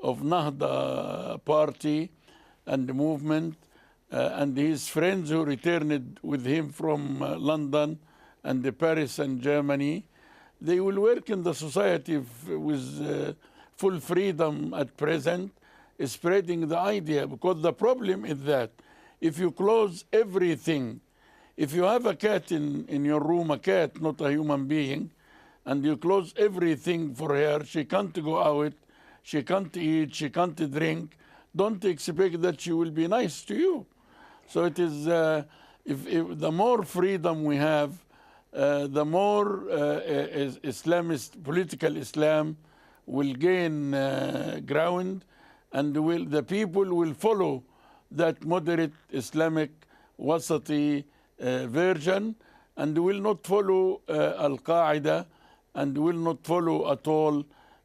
of Nahda party and the movement, and his friends who returned with him from London and Paris and Germany. They will work in the society with full freedom at present, spreading the idea, because the problem is that if you close everything, if you have a cat in your room, a cat, not a human being, and you close everything for her, she can't go out, she can't eat, she can't drink, don't expect that she will be nice to you. So it is, if the more freedom we have, the more Islamist, political Islam will gain ground, and the people will follow that moderate Islamic Wasati version, and will not follow Al-Qaeda, and will not follow at all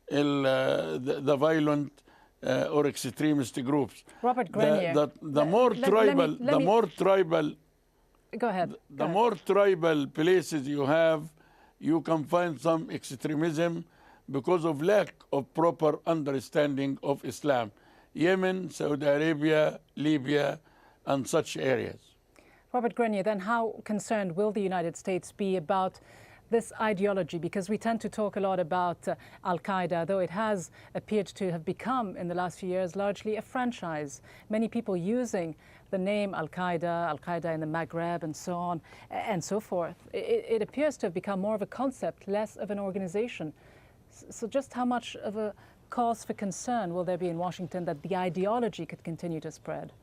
the violent or extremist groups. Robert Grenier. The more tribal, go ahead. The more tribal places you have, you can find some extremism because of lack of proper understanding of Islam. Yemen, Saudi Arabia, Libya, and such areas. Robert Grenier, then how concerned will the United States be about this ideology? Because we tend to talk a lot about Al-Qaeda, though it has appeared to have become, in the last few years, largely a franchise. Many people using the name Al-Qaeda, Al-Qaeda in the Maghreb, and so on, and so forth. It appears to have become more of a concept, less of an organization. So just how much of a cause for concern will there be in Washington that the ideology could continue to spread?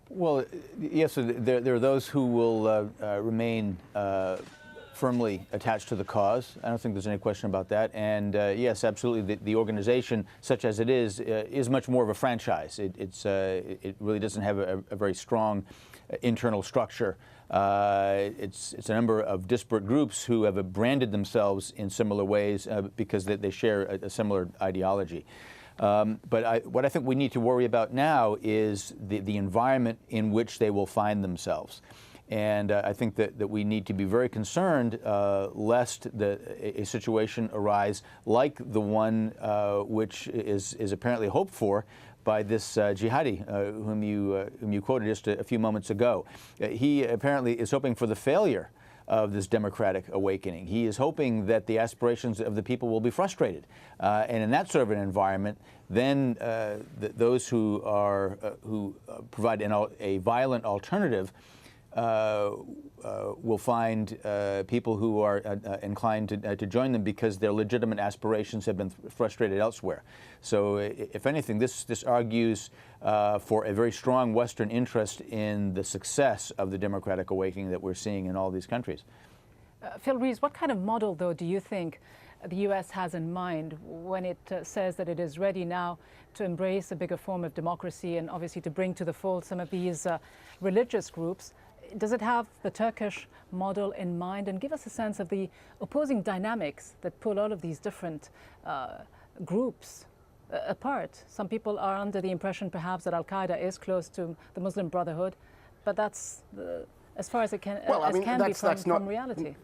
Well, yes, there are those who will remain firmly attached to the cause. I don't think there's any question about that. And yes, absolutely, the organization, such as it is much more of a franchise. It really doesn't have a very strong internal structure. It's a number of disparate groups who have branded themselves in similar ways because they share a similar ideology. But what I think we need to worry about now is the environment in which they will find themselves. And I think that we need to be very concerned lest a situation arise like the one which is apparently hoped for by this jihadi whom you quoted just a few moments ago. He apparently is hoping for the failure of this democratic awakening. He is hoping that the aspirations of the people will be frustrated. And in that sort of an environment, then those who provide a violent alternative will find people who are inclined to join them because their legitimate aspirations have been frustrated elsewhere. So if anything, this argues for a very strong Western interest in the success of the democratic awakening that we're seeing in all these countries. Phil Rees, what kind of model, though, do you think the U.S. has in mind when it says that it is ready now to embrace a bigger form of democracy and obviously to bring to the fold some of these religious groups? Does it have the Turkish model in mind? And give us a sense of the opposing dynamics that pull all of these different groups apart. Some people are under the impression perhaps that Al-Qaeda is close to the Muslim Brotherhood, but that's as far as it can, be from reality.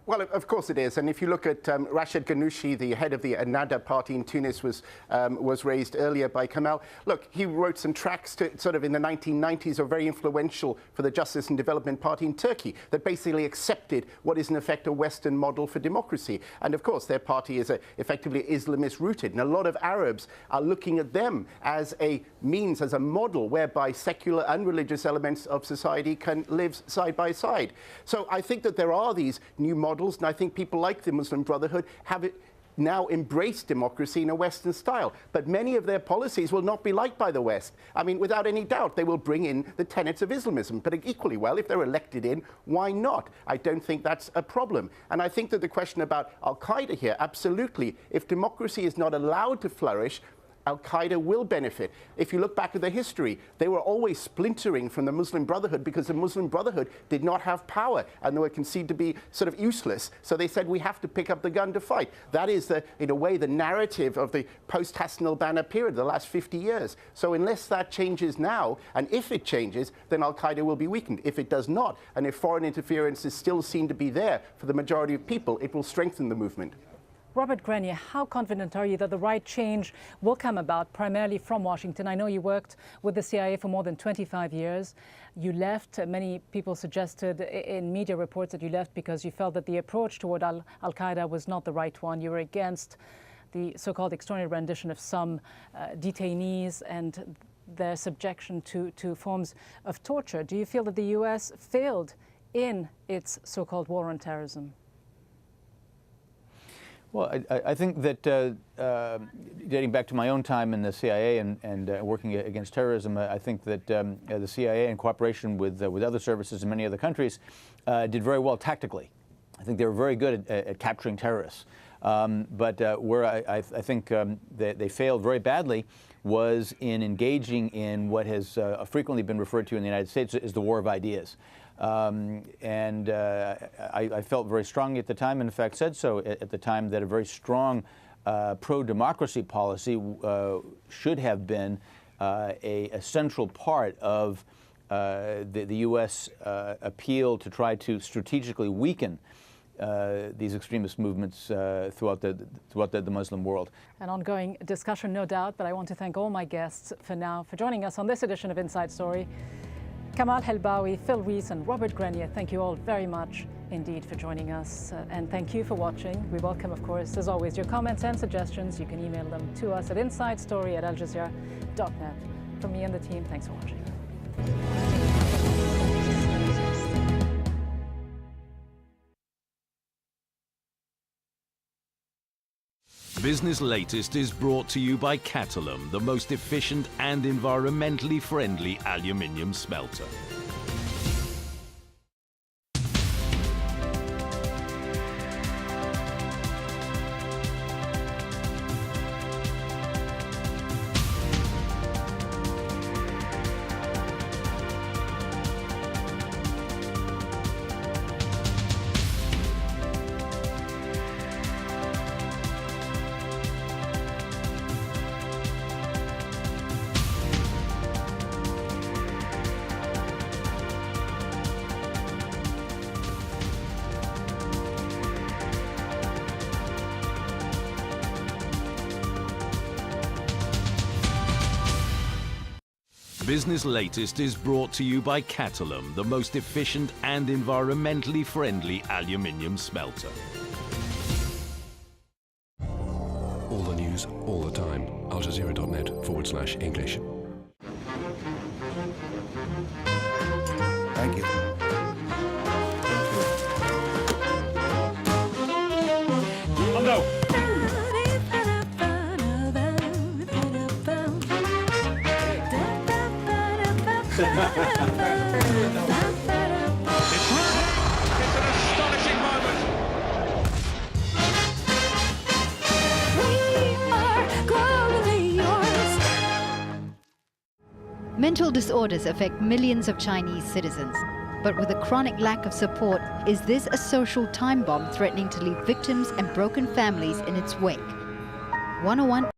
Well, of course it is. And if you look at Rashid Ghannouchi, the head of the Ennahda party in Tunis, was raised earlier by Kamal. Look, he wrote some tracts sort of in the 1990s, are very influential for the Justice and Development Party in Turkey, that basically accepted what is in effect a Western model for democracy. And of course, their party is effectively Islamist rooted. And a lot of Arabs are looking at them as a means, as a model whereby secular and religious elements of society can live side by side. So I think that there are these new models. And I think people like the Muslim Brotherhood have now embraced democracy in a Western style. But many of their policies will not be liked by the West. I mean, without any doubt, they will bring in the tenets of Islamism. But equally well, if they're elected in, why not? I don't think that's a problem. And I think that the question about Al-Qaeda here, absolutely, if democracy is not allowed to flourish, Al-Qaeda will benefit. If you look back at the history, they were always splintering from the Muslim Brotherhood because the Muslim Brotherhood did not have power and they were conceived to be sort of useless. So they said, we have to pick up the gun to fight. That is, in a way, the narrative of the post-Hassan al-Banna period, the last 50 years. So unless that changes now, and if it changes, then Al-Qaeda will be weakened. If it does not, and if foreign interference is still seen to be there for the majority of people, it will strengthen the movement. Robert Grenier, how confident are you that the right change will come about primarily from Washington? I know you worked with the CIA for more than 25 years. You left. Many people suggested in media reports that you left because you felt that the approach toward Al-Qaeda was not the right one. You were against the so-called extraordinary rendition of some detainees and their subjection to forms of torture. Do you feel that the U.S. failed in its so-called war on terrorism? Well, I think that dating back to my own time in the CIA and working against terrorism, I think that the CIA, in cooperation with other services in many other countries, did very well tactically. I think they were very good at capturing terrorists. But where I think they failed very badly was in engaging in what has frequently been referred to in the United States as the war of ideas. I felt very strongly at the time, and in fact said so at the time, that a very strong pro-democracy policy should have been a central part of the U.S. appeal to try to strategically weaken these extremist movements throughout the Muslim world. An ongoing discussion, no doubt, but I want to thank all my guests for now for joining us on this edition of Inside Story. Kamal Helbawi, Phil Rees and Robert Grenier, thank you all very much indeed for joining us. And thank you for watching. We welcome, of course, as always, your comments and suggestions. You can email them to us at insidestory@aljazeera.net. From me and the team, thanks for watching. Business Latest is brought to you by Catalum, the most efficient and environmentally friendly aluminium smelter. Business Latest is brought to you by Catalum, the most efficient and environmentally friendly aluminium smelter. All the news, all the time. AlJazeera.net/English. Thank you. Oh, no. Mental disorders affect millions of Chinese citizens. But with a chronic lack of support, is this a social time bomb threatening to leave victims and broken families in its wake? 101